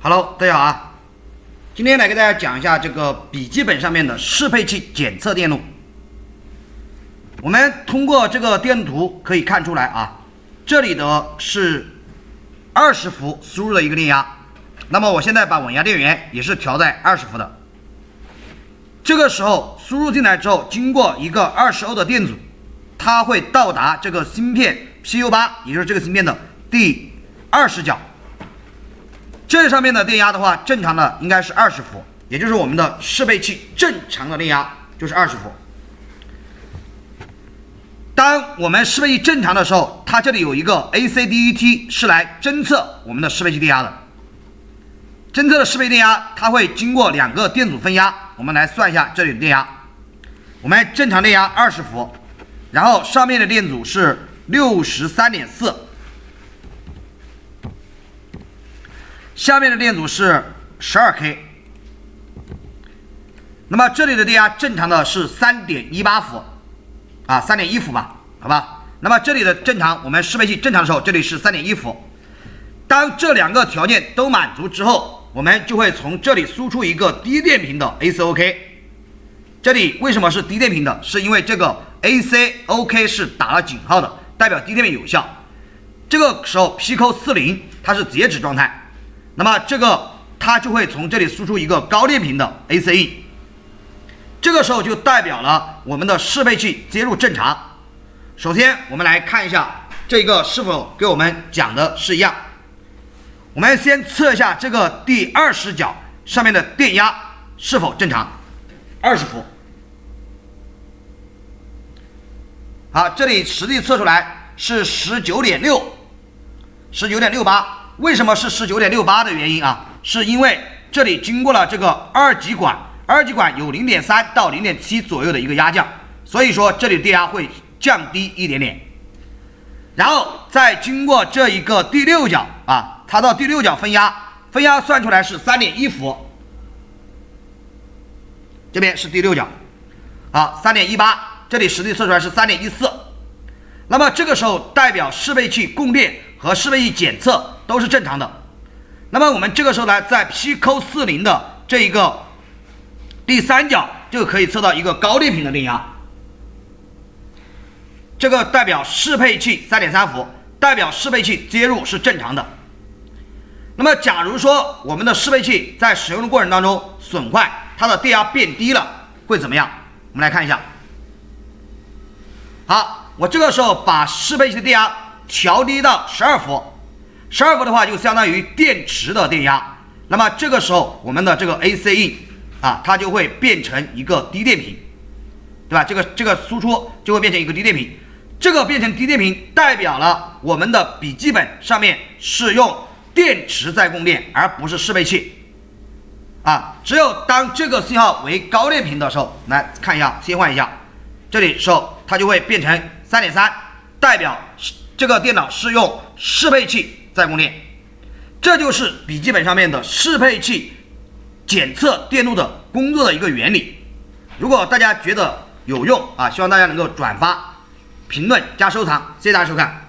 Hello， 大家好啊！今天来给大家讲一下这个笔记本上面的适配器检测电路。我们通过这个电路图可以看出来啊，这里的是20伏输入的一个电压。那么我现在把稳压电源也是调在20伏的。这个时候输入进来之后，经过一个20欧的电阻，它会到达这个芯片 PU8， 也就是这个芯片的第20角。这上面的电压的话，正常的应该是20伏，也就是我们的适配器正常的电压就是20伏。当我们适配器正常的时候，它这里有一个 ACDET 是来侦测我们的适配器电压的。侦测的适配电压，它会经过2个电阻分压。我们来算一下这里的电压，我们正常电压20伏，然后上面的电阻是 63.4。下面的电阻是 12K， 那么这里的电压正常的是 3.18 伏啊，3.1伏吧，好吧。那么这里的正常，我们适配器正常的时候，这里是 3.1 伏。当这2个条件都满足之后，我们就会从这里输出一个低电平的 ACOK。这里为什么是低电平的？是因为这个 ACOK 是打了井号的，代表低电平有效。这个时候 PQ40 它是截止状态。那么这个它就会从这里输出一个高电平的 ACE， 这个时候就代表了我们的适配器接入正常。首先我们来看一下这个是否跟我们讲的是一样。我们先测一下这个第20角上面的电压是否正常，20伏。好，这里实际测出来是 19.6 19.68。为什么是 19.68 的原因啊？是因为这里经过了这个2极管有 0.3 到 0.7 左右的一个压降，所以说这里电压会降低一点点。然后再经过这一个第6角啊，它到第6角分压算出来是 3.1 伏，这边是第6角，好 3.18， 这里实际测出来是 3.14。那么这个时候代表适配器供电和适配器检测都是正常的。那么我们这个时候呢，在 PQ40 的这一个第3角就可以测到一个高电平的电压，这个代表适配器 3.3 伏，代表适配器接入是正常的。那么假如说我们的适配器在使用的过程当中损坏，它的电压变低了，会怎么样？我们来看一下。好，我这个时候把适配器的电压调低到12伏，12伏的话就相当于电池的电压。那么这个时候我们的这个 ACE 啊，它就会变成一个低电平，对吧？这个输出就会变成一个低电平。这个变成低电平代表了我们的笔记本上面是用电池在供电，而不是适配器啊。只有当这个信号为高电平的时候，来看一下，切换一下，这里时候它就会变成 3.3， 代表这个电脑是用适配器在供电。这就是笔记本上面的适配器检测电路的工作的一个原理。如果大家觉得有用啊，希望大家能够转发、评论加收藏，谢谢大家收看。